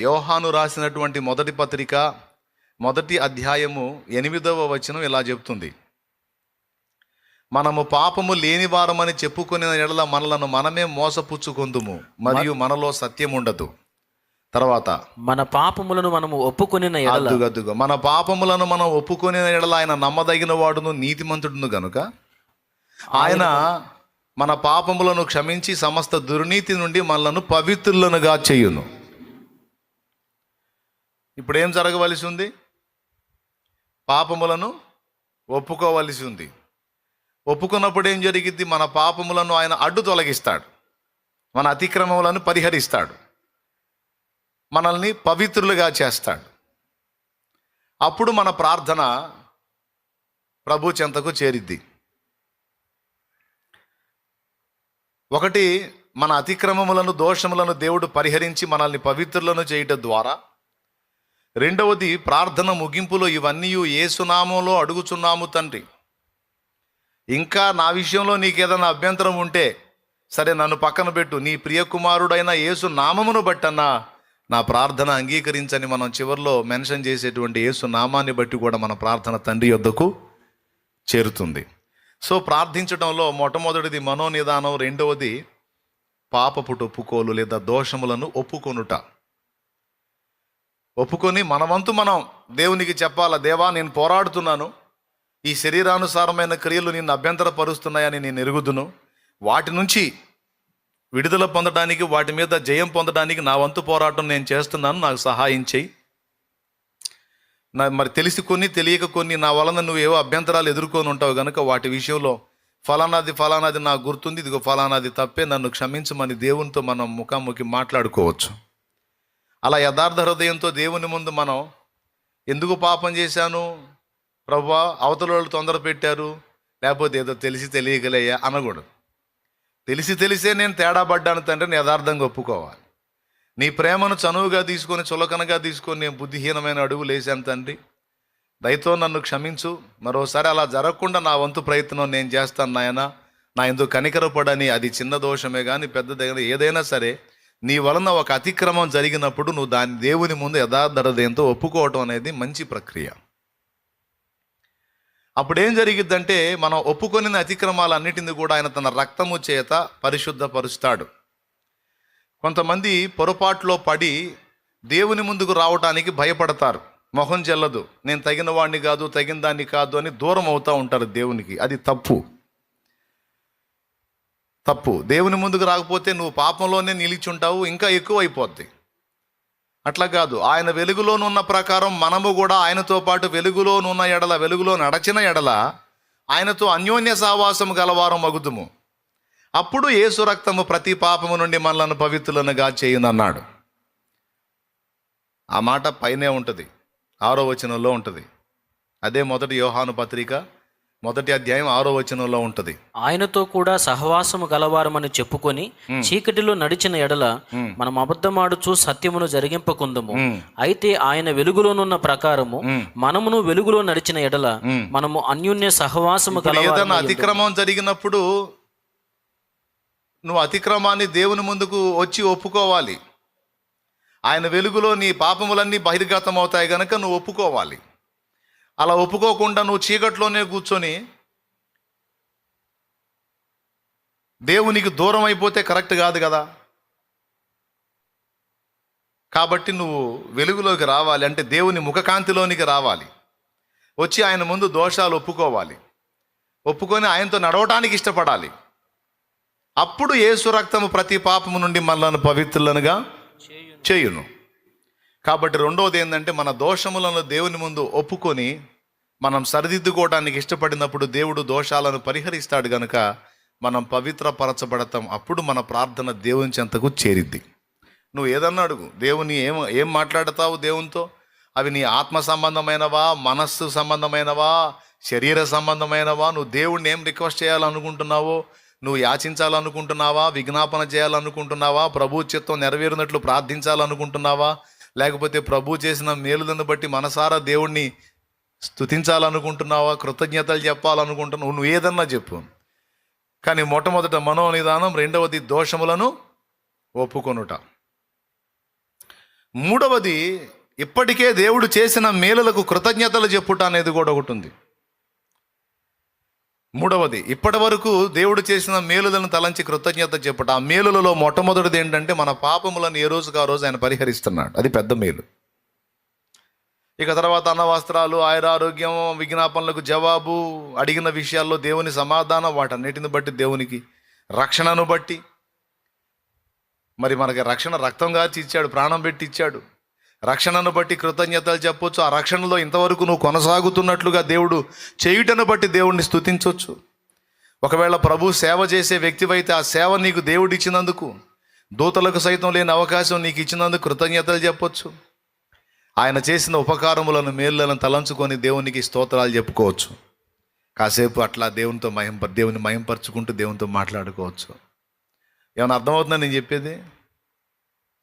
యోహాను రాసినటువంటి మొదటి పత్రిక మొదటి అధ్యాయము 8వ వచనం ఇలా చెప్తుంది. మనము పాపము లేని వారమని చెప్పుకునే ఎడల మనలను మనమే మోసపుచ్చుకొందుము మరియు మనలో సత్యం ఉండదు. తర్వాత మన పాపములను మనము ఒప్పుకొనిన ఎడల మన పాపములను మనం ఒప్పుకొనిన ఎడల ఆయన నమ్మదగిన వాడును నీతిమంతుడును గనుక ఆయన మన పాపములను క్షమించి సమస్త దుర్నీతి నుండి మనలను పవిత్రులనుగా చేయును. ఇప్పుడు ఏం జరగవలసి ఉంది? పాపములను ఒప్పుకోవలసి ఉంది. ఒప్పుకున్నప్పుడు ఏం జరిగిద్ది? మన పాపములను ఆయన అడ్డు తొలగిస్తాడు, మన అతిక్రమములను పరిహరిస్తాడు, మనల్ని పవిత్రులుగా చేస్తాడు. అప్పుడు మన ప్రార్థన ప్రభు చెంతకు చేరిద్ది. ఒకటి, మన అతిక్రమములను దోషములను దేవుడు పరిహరించి మనల్ని పవిత్రులను చేయటం ద్వారా. రెండవది, ప్రార్థన ముగింపులో ఇవన్నీ యేసునామంలో అడుగుచున్నాము తండ్రి. ఇంకా నా విషయంలో నీకేదైనా అభ్యంతరం ఉంటే సరే, నన్ను పక్కన పెట్టు, నీ ప్రియకుమారుడైన యేసు నామమును బట్టన్నా నా ప్రార్థన అంగీకరించని మనం చివరిలో మెన్షన్ చేసేటువంటి యేసు నామాన్ని బట్టి కూడా మన ప్రార్థన తండ్రి యొద్దకు చేరుతుంది. సో ప్రార్థించడంలో మొట్టమొదటిది మనోనిదానం, రెండవది పాపపు ఒప్పుకోలు లేదా దోషములను ఒప్పుకొనుట. ఒప్పుకొని మన వంతు మనం దేవునికి చెప్పాలా, దేవా నేను పోరాడుతున్నాను, ఈ శరీరానుసారమైన క్రియలు నిన్ను అభ్యంతరపరుస్తున్నాయని నేను ఎరుగుదును, వాటి నుంచి విడుదల పొందడానికి, వాటి మీద జయం పొందడానికి నా వంతు పోరాటం నేను చేస్తున్నాను, నాకు సహాయం చేయి. మరి తెలిసి కొన్ని తెలియక కొన్ని నా వలన నువ్వేవో అభ్యంతరాలు ఎదుర్కొని ఉంటావు కనుక వాటి విషయంలో ఫలానాది నాకు గుర్తుంది, ఇదిగో ఫలానాది తప్పే, నన్ను క్షమించమని దేవునితో మనం ముఖాముఖి మాట్లాడుకోవచ్చు. అలా యథార్థ హృదయంతో దేవుని ముందు మనం ఎందుకు పాపం చేశాను ప్రభువా, అవతల వాళ్ళు తొందర పెట్టారు, లేకపోతే ఏదో తెలిసి తెలియకలేయా అనకూడదు. తెలిసే నేను తేడా పడ్డాను తండ్రిని యథార్థంగా ఒప్పుకోవాలి. నీ ప్రేమను చనువుగా తీసుకొని, చులకనగా తీసుకొని నేను బుద్ధిహీనమైన అడుగులు వేశాను తండ్రి, దయతో నన్ను క్షమించు, మరోసారి అలా జరగకుండా నా వంతు ప్రయత్నం నేను చేస్తాను నాయన, నా ఎందుకు కనికరపడని. అది చిన్న దోషమే కానీ పెద్దదే కానీ ఏదైనా సరే, నీ వలన ఒక అతిక్రమం జరిగినప్పుడు నువ్వు దాన్ని దేవుని ముందు యథార్థ హృదయంతో ఒప్పుకోవటం అనేది మంచి ప్రక్రియ. అప్పుడు ఏం జరిగిద్దంటే, మనం ఒప్పుకొనిన అతిక్రమాలన్నిటిని కూడా ఆయన తన రక్తము చేత పరిశుద్ధపరుస్తాడు. కొంతమంది పొరపాటులో పడి దేవుని ముందుకు రావటానికి భయపడతారు, మొహం చెల్లదు, నేను తగిన వాడిని కాదు, తగిన దాన్ని కాదు అని దూరం అవుతూ ఉంటారు దేవునికి. అది తప్పు. దేవుని ముందుకు రాకపోతే నువ్వు పాపంలోనే నిలిచుంటావు, ఇంకా ఎక్కువ అయిపోద్ది. అట్లా కాదు, ఆయన వెలుగులోనున్న ప్రకారం మనము కూడా ఆయనతో పాటు వెలుగులోనున్న ఎడల, వెలుగులో నడచిన ఎడల ఆయనతో అన్యోన్య సావాసము గలవారం మగుదుము. అప్పుడు యేసు రక్తము ప్రతి పాపము నుండి మనలను పవిత్రులనుగా చేయునన్నాడు. ఆ మాట పైనే ఉంటుంది, 6వ వచనంలో ఉంటుంది. అదే మొదటి యోహాను పత్రిక మొదటి అధ్యాయం 6వ వచనంలో ఉంటుంది. ఆయనతో కూడా సహవాసము గలవారమని చెప్పుకొని చీకటిలో నడిచిన ఎడల మనం అబద్ధమాడుచు సత్యమును జరిగింపకుందుము. అయితే ఆయన వెలుగులోనున్న ప్రకారము మనమును వెలుగులో నడిచిన ఎడల మనము అన్యోన్య సహవాసము గలవారము. ఏదైనా అతిక్రమం జరిగినప్పుడు నువ్వు అతిక్రమాన్ని దేవుని ముందుకు వచ్చి ఒప్పుకోవాలి. ఆయన వెలుగులో నీ పాపములన్నీ బహిర్గతం అవుతాయి గనక నువ్వు ఒప్పుకోవాలి. అలా ఒప్పుకోకుండా నువ్వు చీకట్లోనే కూర్చొని దేవునికి దూరం అయిపోతే కరెక్ట్ కాదు కదా. కాబట్టి నువ్వు వెలుగులోకి రావాలి అంటే దేవుని ముఖకాంతిలోనికి రావాలి. వచ్చి ఆయన ముందు దోషాలు ఒప్పుకోవాలి, ఒప్పుకొని ఆయనతో నడవటానికి ఇష్టపడాలి. అప్పుడు యేసు రక్తము ప్రతి పాపము నుండి మనలను పవిత్రులనుగా చేయును. కాబట్టి రెండవది ఏంటంటే, మన దోషములను దేవుని ముందు ఒప్పుకొని మనం సరిదిద్దుకోవడానికి ఇష్టపడినప్పుడు దేవుడు దోషాలను పరిహరిస్తాడు కనుక మనం పవిత్రపరచబడతాం. అప్పుడు మన ప్రార్థన దేవుని చెంతకు చేరిద్ది. నువ్వు ఏదన్నా అడుగు, దేవుని ఏం మాట్లాడతావు దేవునితో, అవి నీ ఆత్మ సంబంధమైనవా, మనస్సు సంబంధమైనవా, శరీర సంబంధమైనవా, నువ్వు దేవుణ్ణి ఏం రిక్వెస్ట్ చేయాలనుకుంటున్నావో, నువ్వు యాచించాలనుకుంటున్నావా, విజ్ఞాపన చేయాలనుకుంటున్నావా, ప్రభు చిత్తం నెరవేరినట్లు ప్రార్థించాలనుకుంటున్నావా, లేకపోతే ప్రభు చేసిన మేలులను బట్టి మనసారా దేవుణ్ణి స్తుతించాలనుకుంటున్నావా, కృతజ్ఞతలు చెప్పాలనుకుంటున్నావు, నువ్వు ఏదన్నా చెప్పు. కానీ మొట్టమొదట మనోనిదానం, రెండవది దోషములను ఒప్పుకొనుట. మూడవది, ఇప్పటికే దేవుడు చేసిన మేలులకు కృతజ్ఞతలు చెప్పుట అనేది కూడా ఒకటి ఉంది. మూడవది, ఇప్పటి వరకు దేవుడు చేసిన మేలులను తలంచి కృతజ్ఞత చెప్పుట. ఆ మేలులలో మొట్టమొదటిది ఏంటంటే మన పాపములను ఏ రోజుకు ఆ రోజు ఆయన పరిహరిస్తున్నాడు. అది పెద్ద మేలు. ఇక తర్వాత అన్న వస్త్రాలు, ఆయురారోగ్యం, విజ్ఞాపనలకు జవాబు, అడిగిన విషయాల్లో దేవుని సమాధానం, వాటన్నిటిని బట్టి దేవునికి రక్షణను బట్టి, మరి మనకి రక్షణ రక్తం గార్చి ఇచ్చాడు, ప్రాణం పెట్టి ఇచ్చాడు. రక్షణను బట్టి కృతజ్ఞతలు చెప్పొచ్చు. ఆ రక్షణలో ఇంతవరకు నువ్వు కొనసాగుతున్నట్లుగా దేవుడు చేయుటను బట్టి దేవుడిని స్తుతించవచ్చు. ఒకవేళ ప్రభు సేవ చేసే వ్యక్తివైతే ఆ సేవ నీకు దేవుడు ఇచ్చినందుకు, దూతలకు సైతం లేని అవకాశం నీకు ఇచ్చినందుకు కృతజ్ఞతలు చెప్పొచ్చు. ఆయన చేసిన ఉపకారములను, మేలులను తలంచుకొని దేవునికి స్తోత్రాలు చెప్పుకోవచ్చు. కాసేపు అట్లా దేవుని మహింపరచుకుంటూ దేవునితో మాట్లాడుకోవచ్చు. ఏమైనా అర్థమవుతుందా నేను చెప్పేది?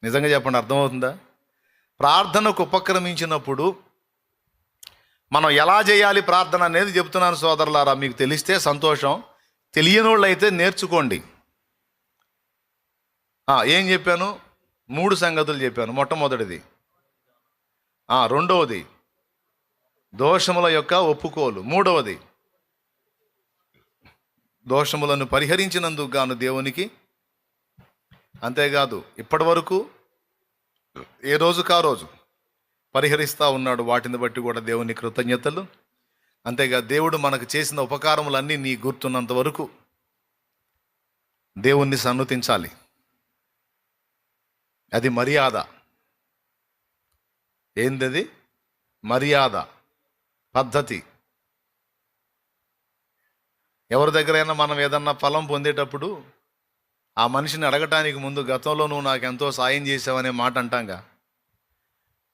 నిజంగా చెప్పండి, అర్థమవుతుందా? ప్రార్థనకు ఉపక్రమించినప్పుడు మనం ఎలా చేయాలి ప్రార్థన అనేది చెప్తున్నాను సోదరులారా. మీకు తెలిస్తే సంతోషం, తెలియని వాళ్ళు అయితే నేర్చుకోండి. ఏం చెప్పాను? 3 సంగతులు చెప్పాను. మొట్టమొదటిది, రెండవది దోషముల యొక్క ఒప్పుకోలు, మూడవది దోషములను పరిహరించినందుకు గాను దేవునికి. అంతేకాదు, ఇప్పటి వరకు ఏ రోజుకా రోజు పరిహరిస్తూ ఉన్నాడు, వాటిని బట్టి కూడా దేవుని కృతజ్ఞతలు. అంతేగా దేవుడు మనకు చేసిన ఉపకారములన్నీ నీ గుర్తున్నంత వరకు దేవుణ్ణి సన్నుతించాలి. అది మర్యాద. ఏందది? మర్యాద, పద్ధతి. ఎవరి దగ్గరైనా మనం ఏదన్నా ఫలం పొందేటప్పుడు ఆ మనిషిని అడగటానికి ముందు, గతంలో నువ్వు నాకు ఎంతో సాయం చేసావనే మాట అంటాంగా.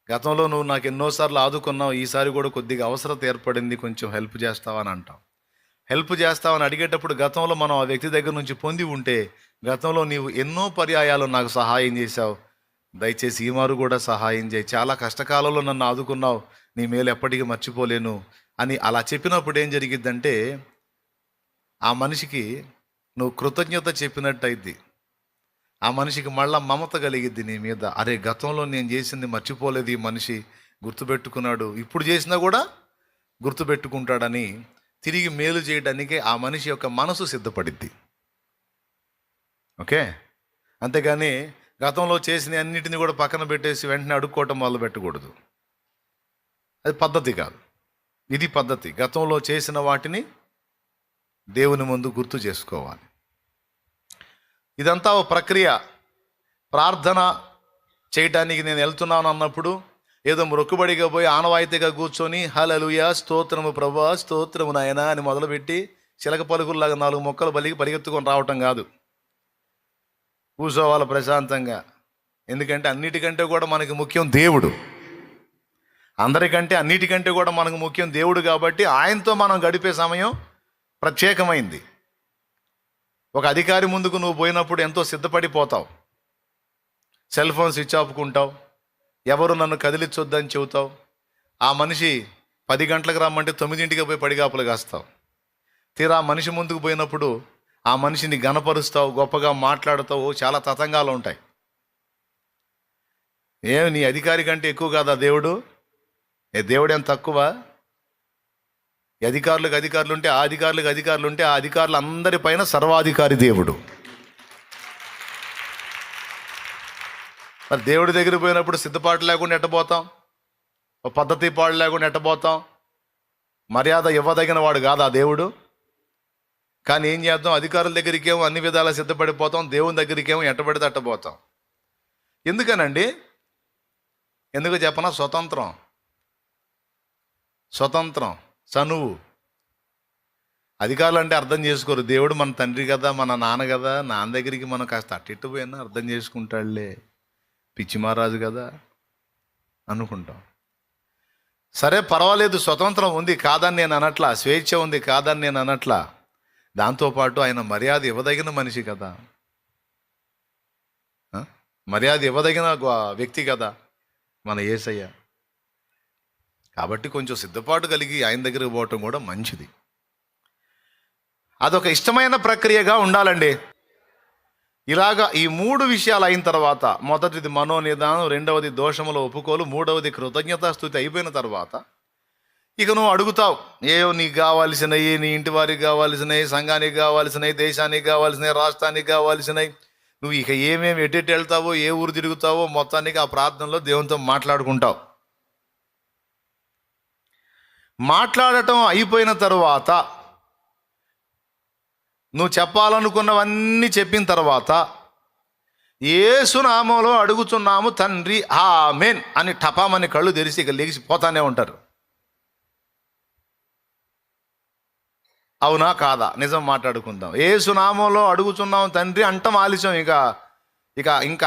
గతంలో నువ్వు నాకు ఎన్నోసార్లు ఆదుకున్నావు, ఈసారి కూడా కొద్దిగా అవసరత ఏర్పడింది, కొంచెం హెల్ప్ చేస్తావని అంటాం. హెల్ప్ చేస్తావని అడిగేటప్పుడు గతంలో మనం ఆ వ్యక్తి దగ్గర నుంచి పొంది ఉంటే, గతంలో నీవు ఎన్నో పర్యాయాలు నాకు సహాయం చేశావు, దయచేసి ఈ మారు కూడా సహాయం చేయి, చాలా కష్టకాలంలో నన్ను ఆదుకున్నావు, నీ మేలు ఎప్పటికీ మర్చిపోలేను అని అలా చెప్పినప్పుడు ఏం జరిగిద్దంటే, ఆ మనిషికి నువ్వు కృతజ్ఞత చెప్పినట్టు అయింది. ఆ మనిషికి మళ్ళా మమత కలిగిద్ది నీ మీద. అరే, గతంలో నేను చేసింది మర్చిపోలేదు, ఈ మనిషి గుర్తుపెట్టుకున్నాడు, ఇప్పుడు చేసినా కూడా గుర్తుపెట్టుకుంటాడని తిరిగి మేలు చేయడానికే ఆ మనిషి యొక్క మనసు సిద్ధపడిద్ది. ఓకే? అంతేగాని గతంలో చేసిన అన్నిటిని కూడా పక్కన పెట్టేసి వెంటనే అడుక్కోవటం మొదలు పెట్టకూడదు. అది పద్ధతి కాదు. ఇది పద్ధతి. గతంలో చేసిన వాటిని దేవుని ముందు గుర్తు చేసుకోవాలి. ఇదంతా ఒక ప్రక్రియ. ప్రార్థన చేయటానికి నేను వెళ్తున్నాను అన్నప్పుడు ఏదో మొక్కుబడిగా పోయి ఆనవాయితీగా కూర్చొని హల్లెలూయా, స్తోత్రము ప్రభువా, స్తోత్రము నాయనా అని మొదలుపెట్టి చిలక పలుకుల్లాగా 4 మొక్కలు బలిగి పరిగెత్తుకొని రావటం కాదు. కూర్చోవాలి ప్రశాంతంగా. ఎందుకంటే అన్నిటికంటే కూడా మనకి ముఖ్యం దేవుడు. అందరికంటే అన్నిటికంటే కూడా మనకు ముఖ్యం దేవుడు. కాబట్టి ఆయనతో మనం గడిపే సమయం ప్రత్యేకమైంది. ఒక అధికారి ముందుకు నువ్వు పోయినప్పుడు ఎంతో సిద్ధపడిపోతావు. సెల్ ఫోన్ స్విచ్ ఆపుకుంటావు, ఎవరు నన్ను కదిలించొద్దని చెబుతావు. ఆ మనిషి 10 గంటలకు రమ్మంటే 9ంటికి పోయి పడిగాపులు కాస్తావు. తీరా ఆ మనిషి ముందుకు పోయినప్పుడు ఆ మనిషిని గణపరుస్తావు, గొప్పగా మాట్లాడుతావు, చాలా తతంగాలు ఉంటాయి. నీ అధికారి కంటే ఎక్కువ కాదా దేవుడు? దేవుడు ఏం తక్కువ? అధికారులకు అధికారులు ఉంటే ఆ అధికారులకు అధికారులు ఉంటే ఆ అధికారులు అందరిపైన సర్వాధికారి దేవుడు. మరి దేవుడి దగ్గర పోయినప్పుడు సిద్ధపాటు లేకుండా ఎట్టబోతాం? పద్ధతి పాడు లేకుండా ఎట్టబోతాం? మర్యాద ఇవ్వదగిన వాడు కాదా దేవుడు? కానీ ఏం చేద్దాం? అధికారుల దగ్గరికేమో అన్ని విధాలా సిద్ధపడిపోతాం, దేవుని దగ్గరికేమో ఎట్టబడితే అట్టబోతాం. ఎందుకనండి? ఎందుకు చెప్పనా? స్వతంత్రం, చనువు. అధికారులు అంటే అర్థం చేసుకోరు. దేవుడు మన తండ్రి కదా, మన నాన్న కదా, నాన్న దగ్గరికి మనం కాస్త అట్టిట్టు పోయినా అర్థం చేసుకుంటాడులే, పిచ్చి మహారాజు కదా అనుకుంటాం. సరే పర్వాలేదు, స్వతంత్రం ఉంది కాదని నేను అనట్లా, స్వేచ్ఛ ఉంది కాదని నేను అనట్లా. దాంతోపాటు ఆయన మర్యాద ఇవ్వదగిన మనిషి కదా, మర్యాద ఇవ్వదగిన వ్యక్తి కదా మన యేసయ్య. కాబట్టి కొంచెం సిద్ధపాటు కలిగి ఆయన దగ్గరికి పోవటం కూడా మంచిది. అదొక ఇష్టమైన ప్రక్రియగా ఉండాలండి. ఇలాగా ఈ 3 విషయాలు అయిన తర్వాత, మొదటిది మనోనిదానం, రెండవది దోషముల ఒప్పుకోలు, మూడవది కృతజ్ఞతాస్తుతి అయిపోయిన తర్వాత ఇక నువ్వు అడుగుతావు, ఏవో నీకు కావాల్సినవి, నీ ఇంటి వారికి కావాల్సినవి, సంఘానికి కావాల్సినవి, దేశానికి కావాల్సినవి, రాష్ట్రానికి కావాల్సినవి, నువ్వు ఇక ఏమేమి ఎటు వెళ్తావో, ఏ ఊరు తిరుగుతావో మొత్తానికి ఆ ప్రార్థనలో దేవునితో మాట్లాడుకుంటావు. మాట్లాడటం అయిపోయిన తరువాత, నువ్వు చెప్పాలనుకున్నవన్నీ చెప్పిన తర్వాత, యేసు నామములో అడుగుచున్నాము తండ్రి ఆమేన్ అని టపామని కళ్ళు తెరిచి ఇక లేచిపోతానే ఉంటారు. అవునా కాదా? నిజం మాట్లాడుకుందాం. యేసు నామములో అడుగుచున్నాము తండ్రి అంటాం ఆలస్యం. ఇంకా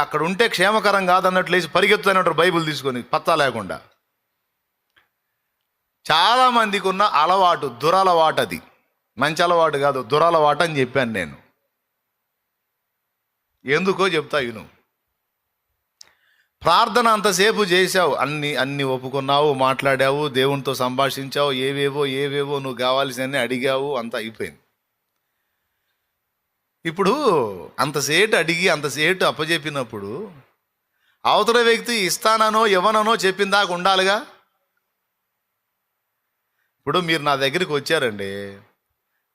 అక్కడ ఉంటే క్షేమకరం కాదన్నట్లు లేచి పరిగెత్తుతూనే ఉంటారు బైబిల్ తీసుకొని పత్తా లేకుండా. చాలామందికి ఉన్న అలవాటు, దురలవాటు. అది మంచి అలవాటు కాదు, దురలవాటు అని చెప్పాను నేను. ఎందుకో చెప్తా విను. ప్రార్థన అంతసేపు చేశావు, అన్ని ఒప్పుకున్నావు, మాట్లాడావు, దేవునితో సంభాషించావు, ఏవేవో నువ్వు కావాల్సినవన్నీ అడిగావు, అంతా అయిపోయింది. ఇప్పుడు అంతసేటు అడిగి అంతసేటు అప్పచెప్పినప్పుడు అవతల వ్యక్తి ఇస్తానో ఇవ్వనో చెప్పిన దాకా ఉండాలిగా. ఇప్పుడు మీరు నా దగ్గరికి వచ్చారండి,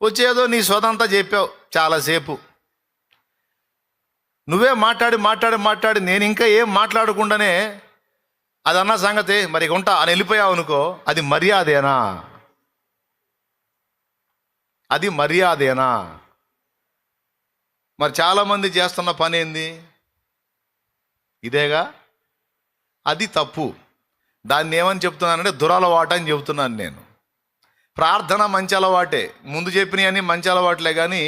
వచ్చేదో నీ సొదంతా చెప్పావు చాలాసేపు. నువ్వే మాట్లాడి నేను ఇంకా ఏం మాట్లాడకుండానే అదన్న సంగతి మరి ఉంటా అని వెళ్ళిపోయావు అనుకో, అది మర్యాదేనా? అది మర్యాదేనా? మరి చాలామంది చేస్తున్న పని ఏంది? ఇదేగా. అది తప్పు. దాన్ని ఏమని చెప్తున్నానంటే దురలవాటు అని చెబుతున్నాను నేను. ప్రార్థన మంచి అలవాటే, ముందు చెప్పినవన్నీ మంచి అలవాట్లే, కానీ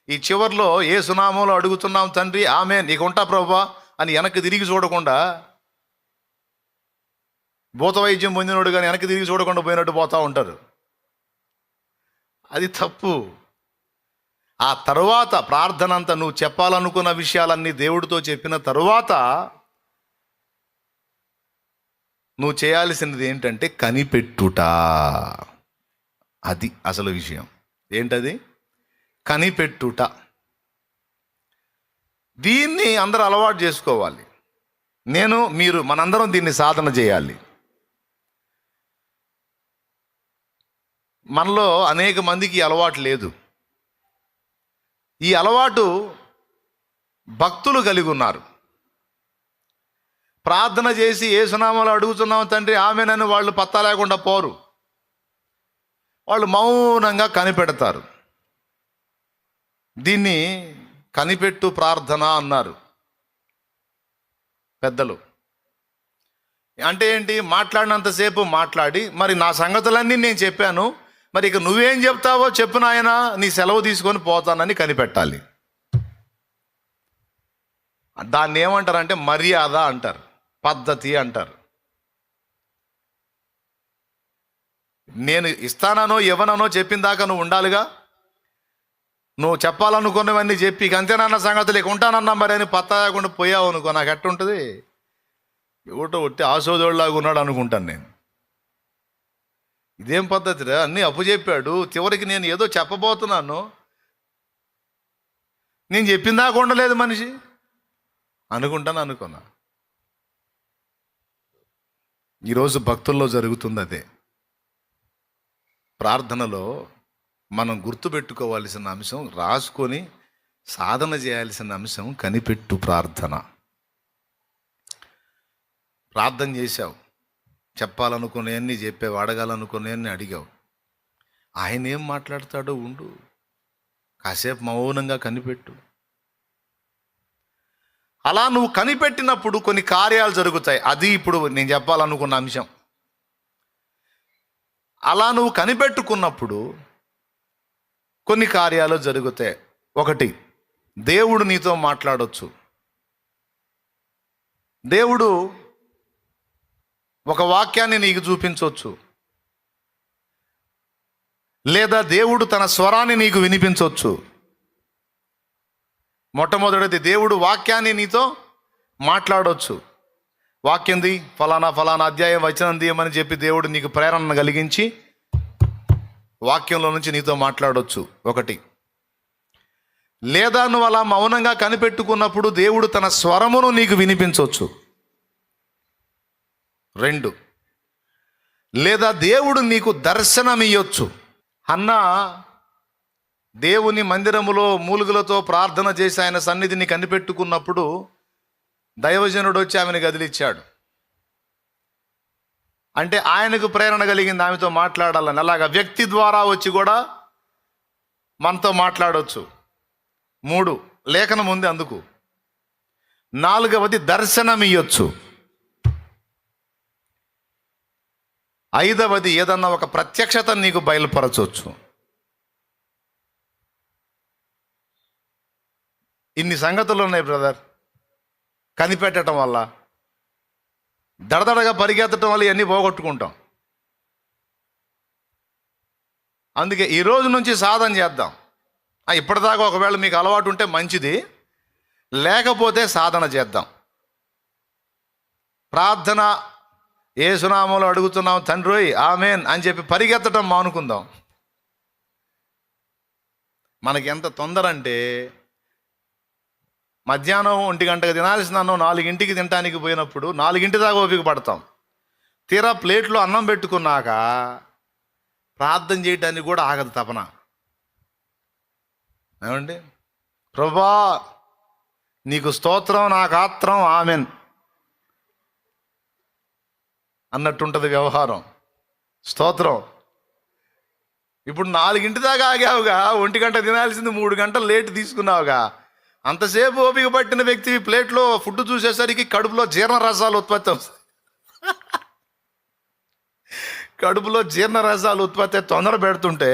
ఈ చివర్లో యేసు నామములో అడుగుతున్నాం తండ్రి ఆమేన్ నీకు ఉంటా ప్రభువా అని వెనక్కి తిరిగి చూడకుండా, భూత వైద్యం పొందినోడు కానీ వెనక్కి తిరిగి చూడకుండా పోయినట్టు పోతూ ఉంటారు. అది తప్పు. ఆ తరువాత ప్రార్థన అంతా నువ్వు చెప్పాలనుకున్న విషయాలన్నీ దేవుడితో చెప్పిన తరువాత నువ్వు చేయాల్సినది ఏంటంటే కనిపెట్టుట. అది అసలు విషయం. ఏంటది? కనిపెట్టుట. దీన్ని అందరూ అలవాటు చేసుకోవాలి. మీరు మనందరం దీన్ని సాధన చేయాలి. మనలో అనేక మందికి ఈ అలవాటు లేదు. ఈ అలవాటు భక్తులు కలిగి ఉన్నారు. ప్రార్థన చేసి యేసు నామములో అడుగుతున్నాం తండ్రి ఆమేనని వాళ్ళు పత్తా లేకుండా పోరు. వాళ్ళు మౌనంగా కనిపెడతారు. దీన్ని కనిపెట్టు ప్రార్థన అన్నారు పెద్దలు. అంటే ఏంటి? మాట్లాడినంతసేపు మాట్లాడి, మరి నా సంగతులన్నీ నేను చెప్పాను, మరి ఇక నువ్వేం చెప్తావో చెప్పు నాయనా, నీ సెలవు తీసుకొని పోతానని కనిపెట్టాలి. దాన్ని ఏమంటారంటే మర్యాద అంటారు, పద్ధతి అంటారు. నేను ఇస్తానో ఇవ్వనో చెప్పిన దాకా నువ్వు ఉండాలిగా. నువ్వు చెప్పాలనుకున్నవన్నీ చెప్పి అంతేనన్న సంగతులు ఇక ఉంటానన్నా మరి అని పత్తా లేకుండా పోయావు అనుకో, నాకు ఎట్టుంటుంది? ఎవటో ఒట్టి ఆశోదోళ్ళలాగా ఉన్నాడు అనుకుంటాను నేను. ఇదేం పద్ధతిరా? అన్నీ అప్పుచెప్పాడు, చివరికి నేను ఏదో చెప్పబోతున్నాను, నేను చెప్పిన దాకా ఉండలేదు మనిషి అనుకున్నా. ఈరోజు భక్తుల్లో జరుగుతుంది అదే. ప్రార్థనలో మనం గుర్తుపెట్టుకోవాల్సిన అంశం, రాసుకొని సాధన చేయాల్సిన అంశం కనిపెట్టు ప్రార్థన. ప్రార్థన చేశావు, చెప్పాలనుకునేవన్నీ చెప్పావు, అడగాలనుకునేవన్నీ అడిగావు. ఆయన ఏం మాట్లాడతాడో ఉండు, కాసేపు మౌనంగా కనిపెట్టు. అలా నువ్వు కనిపెట్టినప్పుడు కొన్ని కార్యాలు జరుగుతాయి. అది ఇప్పుడు నేను చెప్పాలనుకున్న అంశం. అలా నువ్వు కనిపెట్టుకున్నప్పుడు కొన్ని కార్యాలు జరుగుతాయి. ఒకటి, దేవుడు నీతో మాట్లాడొచ్చు. దేవుడు ఒక వాక్యాన్ని నీకు చూపించవచ్చు, లేదా దేవుడు తన స్వరాన్ని నీకు వినిపించవచ్చు. మొట్టమొదటిది, దేవుడు వాక్యాన్ని నీతో మాట్లాడవచ్చు. వాక్యంది ఫలానా అధ్యాయం వచనం తీయమని చెప్పి దేవుడు నీకు ప్రేరణ కలిగించి వాక్యంలో నుంచి నీతో మాట్లాడవచ్చు. ఒకటి. లేదా నువ్వు అలా మౌనంగా కనిపెట్టుకున్నప్పుడు దేవుడు తన స్వరమును నీకు వినిపించవచ్చు. 2, లేదా దేవుడు నీకు దర్శనమియ్యొచ్చు. హన్నా దేవుని మందిరములో మూలుగులతో ప్రార్థన చేసి ఆయన సన్నిధిని కనిపెట్టుకున్నప్పుడు దైవజనుడు వచ్చి ఆమెను గదిలిచ్చాడు. అంటే ఆయనకు ప్రేరణ కలిగింది ఆమెతో మాట్లాడాలని. అలాగా వ్యక్తి ద్వారా వచ్చి కూడా మనతో మాట్లాడవచ్చు. 3, లేఖనం ఉంది అందుకు. 4వది దర్శనం ఇయ్యొచ్చు. 5వది ఏదన్నా ఒక ప్రత్యక్షత నీకు బయలుపరచవచ్చు. ఇన్ని సంగతులు ఉన్నాయి బ్రదర్. కనిపెట్టడం వల్ల, దడదడగా పరిగెత్తడం వల్ల ఇవన్నీ పోగొట్టుకుంటాం. అందుకే ఈ రోజు నుంచి సాధన చేద్దాం. ఇప్పటిదాకా ఒకవేళ మీకు అలవాటు ఉంటే మంచిది, లేకపోతే సాధన చేద్దాం. ప్రార్థన యేసునామములో అడుగుతున్నాం తండ్రి ఆమేన్ అని చెప్పి పరిగెత్తడం మానుకుందాం. మనకి ఎంత తొందర అంటే మధ్యాహ్నం 1 గంటకు తినాల్సిన అన్నం 4ంటికి తినడానికి పోయినప్పుడు 4 దాకా ఓపిక పడతాం. తీరా ప్లేట్లో అన్నం పెట్టుకున్నాక ప్రార్థన చేయడానికి కూడా ఆగదు తపన. ఏమండి, ప్రభువా నీకు స్తోత్రం, నాకు ఆత్రం, ఆమెన్ అన్నట్టుంటుంది వ్యవహారం. స్తోత్రం. ఇప్పుడు 4 దాకా ఆగావుగా, 1 గంట తినాల్సింది 3 గంటలు లేట్ తీసుకున్నావుగా. అంతసేపు ఓపిక పట్టిన వ్యక్తి ప్లేట్లో ఫుడ్ చూసేసరికి కడుపులో జీర్ణ రసాలు ఉత్పత్తి అవుతాయి. కడుపులో జీర్ణ రసాలు ఉత్పత్తి తొందర పెడుతుంటే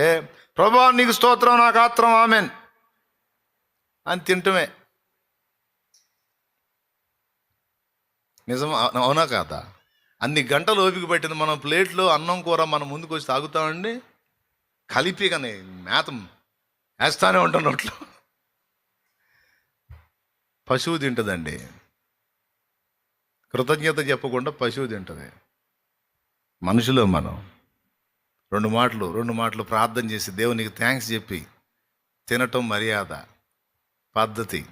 ప్రభువా నీకు స్తోత్రం, నాకు ఆత్రం, ఆమెన్ అని తింటమే. నిజం అవునా కాదా? అన్ని గంటలు ఓపిక పట్టింది మనం ప్లేట్లో అన్నం కూర మనం ముందుకు వచ్చి తాగుతామండి, కలిపి కానీ మేతం వేస్తానే ఉంటాం నోట్లో. పశువు తింటుందండి, కృతజ్ఞత చెప్పకుండా పశువు తింటుంది. మనుషులు మనం 2 మాటలు ప్రార్థన చేసి దేవునికి థ్యాంక్స్ చెప్పి తినటం మర్యాద, పద్ధతి.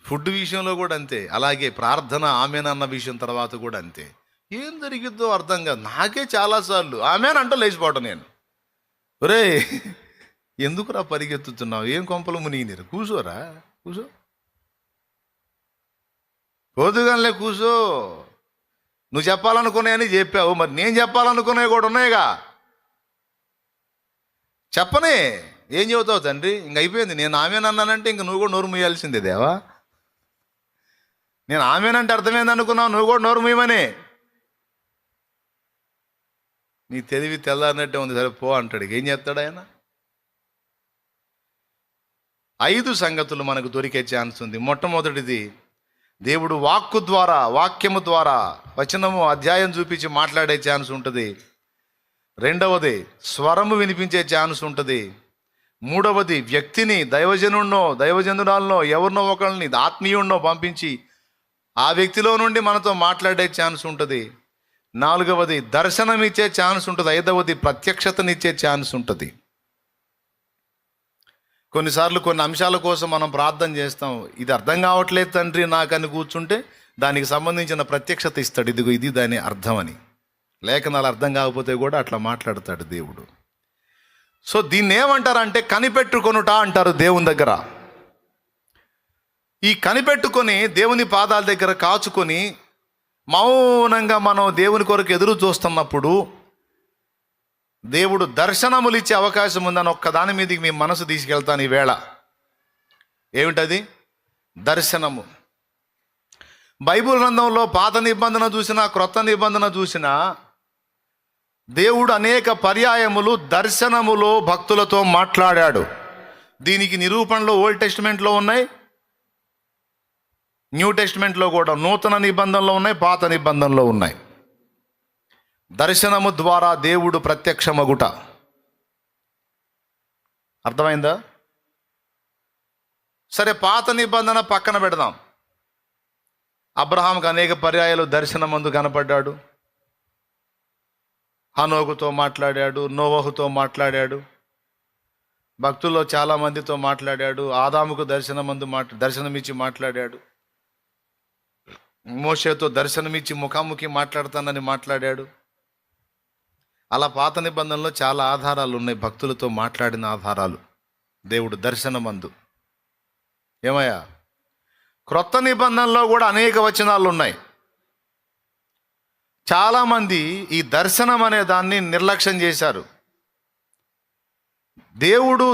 ఫుడ్ విషయంలో కూడా అంతే. అలాగే ప్రార్థన ఆమెన్ అన్న విషయం తర్వాత కూడా అంతే. ఏం జరిగిద్దో అర్థం కాదు. నాకే చాలాసార్లు ఆమెన్ అంటూ లేచిపోవటం. నేను ఒరే ఎందుకురా పరిగెత్తుతున్నావు, ఏం కొంపలు మునిగినారు, కూర్చోరా, కూర్చో, కోదుగానే కూర్చో. నువ్వు చెప్పాలనుకున్నాయని చెప్పావు, మరి నేను చెప్పాలనుకునేవి కూడా ఉన్నాయిగా. చెప్పనే ఏం చెబుతావు తండ్రి, ఇంక అయిపోయింది. నేను ఆమెనన్నానంటే ఇంక నువ్వు కూడా నోరు మూయాల్సిందే దేవా. నేను ఆమెనంటే అర్థమైంది అనుకున్నావు, నువ్వు కూడా నోరు మూయమని. నీ తెలివి తెల్లారినట్టే ఉంది, సరే పో అంటాడు. ఏం చేస్తాడు ఆయన? 5 సంగతులు మనకు దొరికే ఛాన్స్ ఉంది. మొట్టమొదటిది, దేవుడు వాక్కు ద్వారా, వాక్యము ద్వారా, వచనము అధ్యాయం చూపించి మాట్లాడే ఛాన్స్ ఉంటుంది. 2వది స్వరము వినిపించే ఛాన్స్ ఉంటుంది. 3వది వ్యక్తిని, దైవజనురాలనో ఎవరినో ఒకరిని ఆత్మీయుడినో పంపించి ఆ వ్యక్తిలో నుండి మనతో మాట్లాడే ఛాన్స్ ఉంటుంది. 4వది దర్శనం ఇచ్చే ఛాన్స్ ఉంటుంది. 5వది ప్రత్యక్షతనిచ్చే ఛాన్స్ ఉంటుంది. కొన్నిసార్లు కొన్ని అంశాల కోసం మనం ప్రార్థన చేస్తాం. ఇది అర్థం కావట్లేదు తండ్రి నాకని కూర్చుంటే దానికి సంబంధించిన ప్రత్యక్షత ఇస్తాడు. ఇదిగో ఇది దాని అర్థం అని. లేఖనాలు అర్థం కాకపోతే కూడా అట్లా మాట్లాడతాడు దేవుడు. సో దీన్ని ఏమంటారంటే కనిపెట్టుకొనుట అంటారు దేవుని దగ్గర. ఈ కనిపెట్టుకొని దేవుని పాదాల దగ్గర కాచుకొని మౌనంగా మనం దేవుని కొరకు ఎదురు చూస్తున్నప్పుడు దేవుడు దర్శనములు ఇచ్చే అవకాశం ఉందని ఒక్కదాని మీదకి మీ మనసు తీసుకెళ్తాను ఈవేళ. ఏమిటది? దర్శనము. బైబిల్ గ్రంథంలో పాత నిబంధన చూసినా క్రొత్త నిబంధన చూసినా దేవుడు అనేక పర్యాయములు దర్శనములో భక్తులతో మాట్లాడాడు. దీనికి నిరూపణలు ఓల్డ్ టెస్టిమెంట్లో ఉన్నాయి, న్యూ టెస్టిమెంట్లో కూడా. నూతన నిబంధనలో ఉన్నాయి, పాత నిబంధనలో ఉన్నాయి. దర్శనము ద్వారా దేవుడు ప్రత్యక్షమగుట. అర్థమైందా? సరే, పాత నిబంధన పక్కన పెడదాం. అబ్రహాంకు అనేక పర్యాయాలు దర్శనమందు కనపడ్డాడు, హనోకుతో మాట్లాడాడు, నోవహుతో మాట్లాడాడు, భక్తుల్లో చాలా మందితో మాట్లాడాడు. ఆదాముకు దర్శనమిచ్చి మాట్లాడాడు. మోషేతో దర్శనమిచ్చి ముఖాముఖి మాట్లాడతానని మాట్లాడాడు. అలా పాత నిబంధనలో చాలా ఆధారాలు ఉన్నాయి, భక్తులతో మాట్లాడిన ఆధారాలు. దేవుడు దర్శనమందు. ఏమయ్యా, క్రొత్త నిబంధనలో కూడా అనేక వచనాలు ఉన్నాయి. చాలామంది ఈ దర్శనం అనే దాన్ని నిర్లక్ష్యం చేశారు. దేవుడు